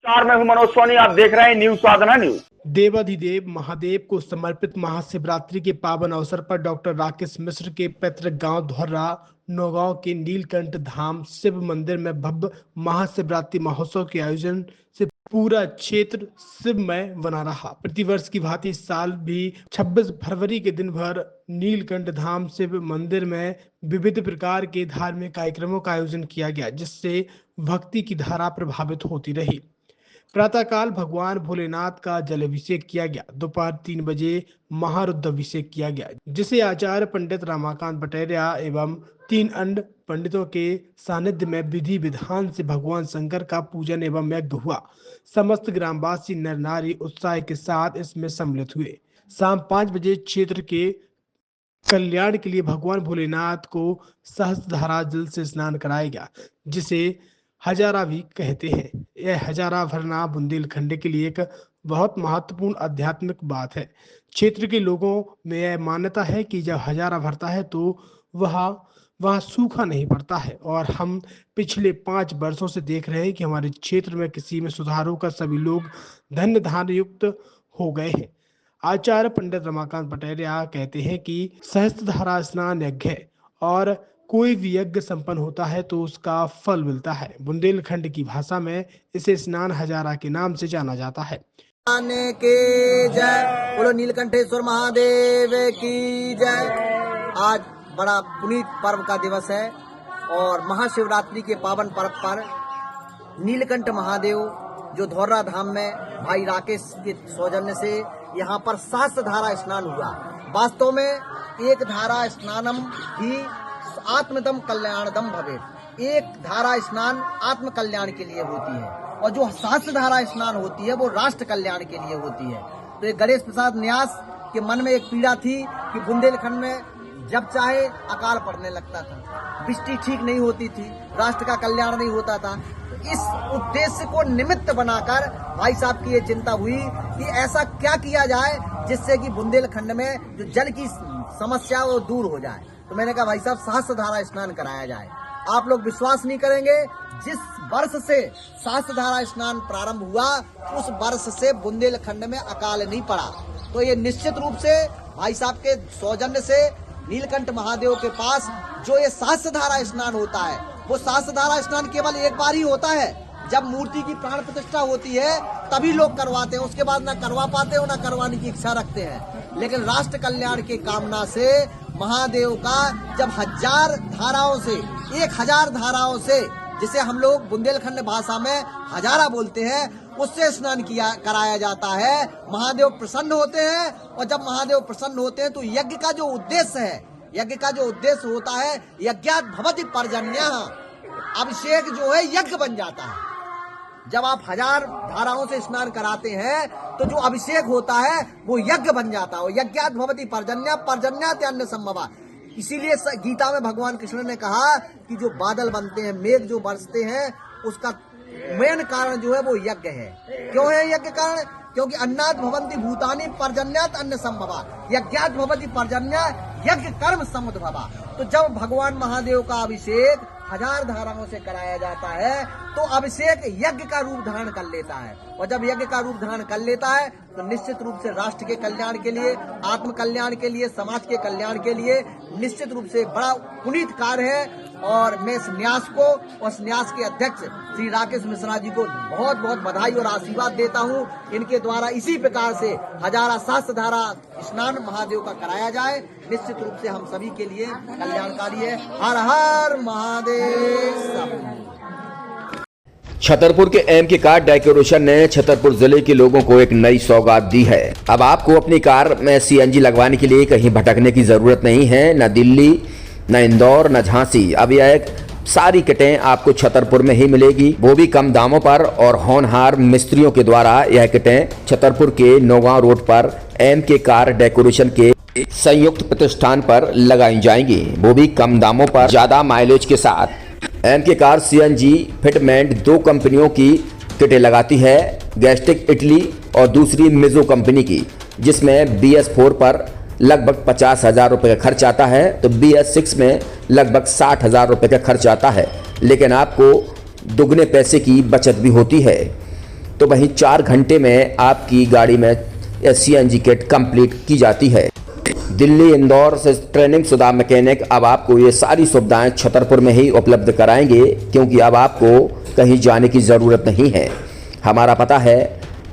मैं हूं मनोज सोनी, आप देख रहे हैं न्यूज साधना न्यूज। देवाधिदेव महादेव को समर्पित महाशिवरात्रि के पावन अवसर पर डॉक्टर राकेश मिश्र के पैतृक गांव धोर्रा नौगांव के नीलकंठ धाम शिव मंदिर में भव्य महाशिवरात्रि महोत्सव के आयोजन से पूरा क्षेत्र शिवमय बना रहा। प्रतिवर्ष की भांति इस साल भी 26 फरवरी के दिन भर नीलकंठ धाम शिव मंदिर में विविध प्रकार के धार्मिक कार्यक्रमों का आयोजन किया गया, जिससे भक्ति की धारा प्रभावित होती रही। प्रातःकाल भगवान भोलेनाथ का जलाभिषेक किया गया। दोपहर 3 बजे महारुद्राभिषेक किया गया, जिसे आचार्य पंडित रमाकांत पटेरिया एवं 3 अन्य पंडितों के सानिध्य में विधि विधान से भगवान शंकर का पूजन एवं यज्ञ हुआ। समस्त ग्रामवासी नर नारी उत्साह के साथ इसमें सम्मिलित हुए। शाम 5 बजे क्षेत्र के कल्याण के लिए भगवान भोलेनाथ को सहस्त्रधारा जल से स्नान कराया गया, जिसे हजारा भी कहते हैं। यह हजारा भरना बुंदेलखंड के लिए एक बहुत महत्वपूर्ण आध्यात्मिक बात है। क्षेत्र के लोगों में यह मान्यता है कि जब हजारा भरता है तो वह सूखा नहीं पड़ता है, और हम पिछले 5 वर्षों से देख रहे हैं कि हमारे क्षेत्र में किसी में सुधार होकर सभी लोग धन्य धान्य युक्त हो गए हैं। आचार्य पंडित रमाकांत पटेरिया कहते हैं कि सहस्त्रधारा स्नान यज्ञ है, और कोई भी यज्ञ संपन्न होता है तो उसका फल मिलता है। बुंदेलखंड की भाषा में इसे स्नान हजारा के नाम से जाना जाता है। के जय बोलो नीलकंठेश्वर महादेव की जय। आज बड़ा पुनीत पर्व का दिवस है और महाशिवरात्रि के पावन पर्व पर नीलकंठ महादेव जो धोर्रा धाम में भाई राकेश के सौजन्य से यहाँ पर सहस्त्रधारा स्नान हुआ। वास्तव में एक धारा स्नानम ही आत्मदम कल्याणदम भवेत्। एक धारा स्नान आत्म कल्याण के लिए होती है, और जो सहस्त्र धारा स्नान होती है वो राष्ट्र कल्याण के लिए होती है। तो ये गणेश प्रसाद न्यास के मन में एक पीड़ा थी कि बुंदेलखंड में जब चाहे अकाल पड़ने लगता था, वृष्टि ठीक नहीं होती थी, राष्ट्र का कल्याण नहीं होता था। तो इस उद्देश्य को निमित्त बनाकर भाई साहब की ये चिंता हुई कि ऐसा क्या किया जाए जिससे कि बुंदेलखंड में जो जल की समस्या वो दूर हो जाए। तो मैंने कहा भाई साहब सहस्त्रधारा स्नान कराया जाए। आप लोग विश्वास नहीं करेंगे, जिस वर्ष से सहस्त्रधारा स्नान प्रारंभ हुआ उस वर्ष से बुंदेलखंड में अकाल नहीं पड़ा। तो ये निश्चित रूप से भाई साहब के सौजन्य से नीलकंठ महादेव के पास जो ये सहस्त्रधारा स्नान होता है, वो सहस्त्रधारा स्नान केवल एक बार ही होता है। जब मूर्ति की प्राण प्रतिष्ठा होती है तभी लोग करवाते हैं, उसके बाद ना करवा पाते हो ना करवाने की इच्छा रखते हैं। लेकिन राष्ट्र कल्याण की कामना से महादेव का जब 1000 धाराओं से 1000 धाराओं से, जिसे हम लोग बुंदेलखंड भाषा में हजारा बोलते हैं, उससे स्नान कराया जाता है। महादेव प्रसन्न होते हैं, और जब महादेव प्रसन्न होते हैं तो यज्ञ का जो उद्देश्य होता है यज्ञात भवति पर्जन्यः, अभिषेक जो है यज्ञ बन जाता है। जब आप 1000 धाराओं से स्नान कराते हैं तो जो अभिषेक होता है वो यज्ञ बन जाता है। यज्ञात भवति पर्जन्यः पर्जन्यात् अन्य संभवा। इसीलिए गीता में भगवान कृष्ण ने कहा कि जो बादल बनते हैं, मेघ जो बरसते हैं, उसका मेन कारण जो है वो यज्ञ है। क्यों है यज्ञ कारण? क्योंकि अन्नात् भवन्ति भूतानि पर्जन्यात् अन्य संभवा, यज्ञात् भवति पर्जन्य यज्ञ कर्म समुद्भवा। तो जब भगवान महादेव का अभिषेक 1000 धाराओं से कराया जाता है तो अभिषेक यज्ञ का रूप धारण कर लेता है, और जब यज्ञ का रूप धारण कर लेता है तो निश्चित रूप से राष्ट्र के कल्याण के लिए, आत्म कल्याण के लिए, समाज के कल्याण के लिए निश्चित रूप से बड़ा पुनीत कार्य है। और मैं इस न्यास को और इस न्यास के अध्यक्ष श्री राकेश मिश्रा जी को बहुत बहुत बधाई और आशीर्वाद देता हूँ। इनके द्वारा इसी प्रकार से हजारा सहस्त्रधारा स्नान महादेव का कराया जाए, निश्चित रूप से हम सभी के लिए कल्याणकारी है। हर हर महादेव। छतरपुर के एम के कार डेकोरेशन ने छतरपुर जिले के लोगों को एक नई सौगात दी है। अब आपको अपनी कार में सीएनजी लगवाने के लिए कहीं भटकने की जरूरत नहीं है, न दिल्ली, न इंदौर, न झांसी। अब यह सारी किटें आपको छतरपुर में ही मिलेगी, वो भी कम दामों पर, और होनहार मिस्त्रियों के द्वारा यह किटें छतरपुर के नौगांव रोड पर एम के कार डेकोरेशन के संयुक्त प्रतिष्ठान पर लगाई जाएंगी, वो भी कम दामों पर, ज्यादा माइलेज के साथ। एम के कार सीएनजी फिटमेंट 2 कंपनियों की किटें लगाती है, गैस्टिक इटली और दूसरी मिजो कंपनी की, जिसमें BS4 पर लगभग 50,000 रुपये का खर्च आता है, तो BS6 में लगभग 60,000 रुपये का खर्च आता है। लेकिन आपको दुगने पैसे की बचत भी होती है। तो वहीं 4 घंटे में आपकी गाड़ी में CNG किट कंप्लीट की जाती है। दिल्ली इंदौर से ट्रेनिंग शुदा मैकेनिक अब आपको ये सारी सुविधाएं छतरपुर में ही उपलब्ध कराएंगे, क्योंकि अब आपको कहीं जाने की ज़रूरत नहीं है। हमारा पता है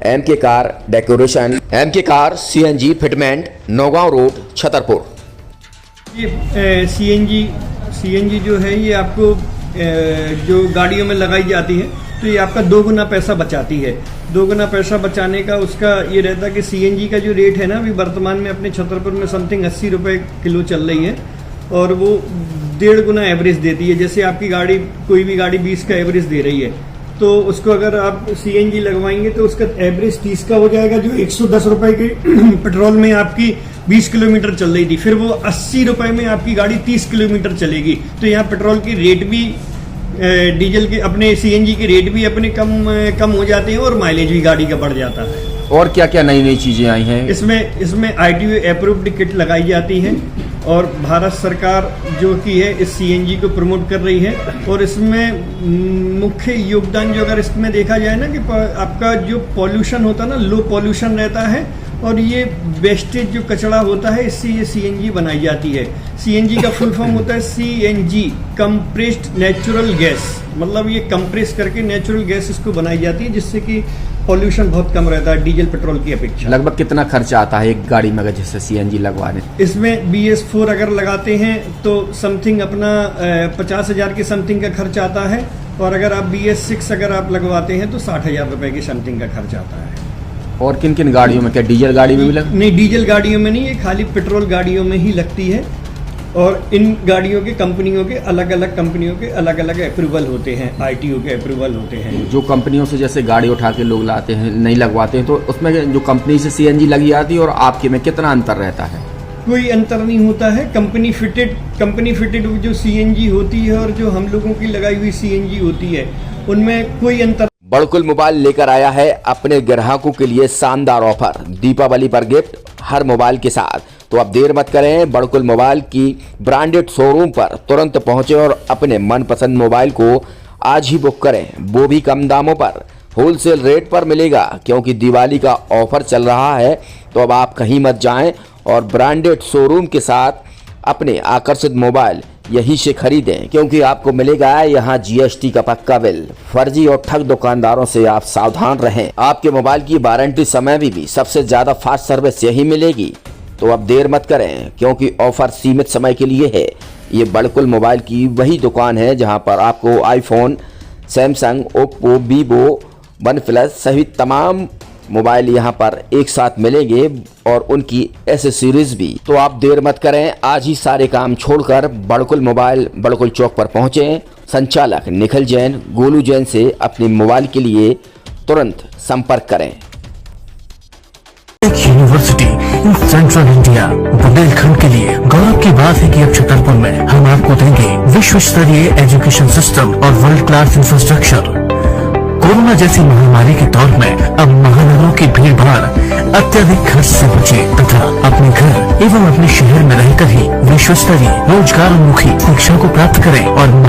MK car decoration, MK car CNG fitment, Naugaon road, Chhatarpur. ये CNG जो है ये आपको जो गाड़ियों में लगाई जाती है तो ये आपका 2 गुना पैसा बचाती है। 2 गुना पैसा बचाने का उसका ये रहता है कि CNG का जो रेट है ना अभी वर्तमान में अपने छतरपुर में समथिंग 80 रुपये किलो चल रही है और वो 1.5 गुना एवरेज देती है। जैसे आपकी गाड़ी कोई भी गाड़ी 20 का एवरेज दे रही है तो उसको अगर आप CNG लगवाएंगे तो उसका एवरेज 30 का हो जाएगा, जो 110 रुपए के पेट्रोल में आपकी 20 किलोमीटर चल रही थी, फिर वो 80 रुपए में आपकी गाड़ी 30 किलोमीटर चलेगी। तो यहाँ पेट्रोल की रेट भी डीजल के अपने CNG के रेट भी अपने कम हो जाते हैं और माइलेज भी गाड़ी का बढ़ जाता है। और क्या क्या नई नई चीज़ें आई हैं? इसमें ITO अप्रूव्ड किट लगाई जाती है और भारत सरकार जो कि है इस CNG को प्रमोट कर रही है। और इसमें मुख्य योगदान जो अगर इसमें देखा जाए ना कि आपका जो पॉल्यूशन होता है ना, लो पॉल्यूशन रहता है और ये वेस्टेज जो कचरा होता है इससे ये CNG बनाई जाती है। CNG का फुल फॉर्म होता है CNG कंप्रेस्ड नेचुरल गैस, मतलब ये कंप्रेस करके नेचुरल गैस इसको बनाई जाती है जिससे कि पॉल्यूशन बहुत कम रहता है डीजल पेट्रोल की अपेक्षा। लगभग कितना खर्चा आता है एक गाड़ी में अगर जैसे CNG लगवाने? इसमें BS4 अगर लगाते हैं तो समथिंग अपना 50,000 के समथिंग का खर्च आता है और अगर आप BS6 अगर आप लगवाते हैं तो 60,000 रुपए की समथिंग का खर्च आता है। और किन किन गाड़ियों में, क्या डीजल गाड़ी में भी नहीं, डीजल गाड़ियों में नहीं, ये खाली पेट्रोल गाड़ियों में ही लगती है। और इन गाड़ियों के कंपनियों के अलग अलग अप्रूवल होते हैं, ITO के अप्रूवल होते हैं। जो कंपनियों से जैसे गाड़ी उठा के लोग लाते हैं नहीं लगवाते हैं तो उसमें जो कंपनी से CNG लगी जाती है और आपके में कितना अंतर रहता है? कोई अंतर नहीं होता है। कंपनी फिटेड जो CNG होती है और जो हम लोगों की लगाई हुई CNG होती है उनमें कोई अंतर। बड़कुल मोबाइल लेकर आया है अपने ग्राहकों के लिए शानदार ऑफर, दीपावली पर गिफ्ट हर मोबाइल के साथ। तो अब देर मत करें, बड़कुल मोबाइल की ब्रांडेड शोरूम पर तुरंत पहुंचे और अपने मनपसंद मोबाइल को आज ही बुक करें, वो भी कम दामों पर, होलसेल रेट पर मिलेगा, क्योंकि दिवाली का ऑफर चल रहा है। तो अब आप कहीं मत जाएं और ब्रांडेड शोरूम के साथ अपने आकर्षित मोबाइल यहीं से खरीदें, क्योंकि आपको मिलेगा यहाँ GST का पक्का बिल। फर्जी और ठग दुकानदारों से आप सावधान रहें। आपके मोबाइल की वारंटी समय में भी सबसे ज्यादा फास्ट सर्विस यही मिलेगी। तो अब देर मत करें, क्योंकि ऑफर सीमित समय के लिए है। ये बड़कुल मोबाइल की वही दुकान है जहां पर आपको iPhone, Samsung, Oppo, Vivo, OnePlus सहित तमाम मोबाइल यहां पर एक साथ मिलेंगे और उनकी एसेसरीज भी। तो आप देर मत करें, आज ही सारे काम छोड़कर बड़कुल मोबाइल बड़कुल चौक पर पहुंचें। संचालक निखिल जैन, गोलू जैन से अपने मोबाइल के लिए तुरंत संपर्क करें। University in central India Bundelkhand के लिए गौरव की बात है कि अब छतरपुर में हम आपको देंगे विश्व स्तरीय एजुकेशन सिस्टम और वर्ल्ड क्लास इंफ्रास्ट्रक्चर। कोरोना जैसी महामारी के दौर में अब महानगरों की भीड़ भाड़ अत्यधिक खर्च से बचे तथा अपने घर एवं अपने शहर में रहकर ही विश्व स्तरीय रोजगार उन्मुखी शिक्षा को प्राप्त करें और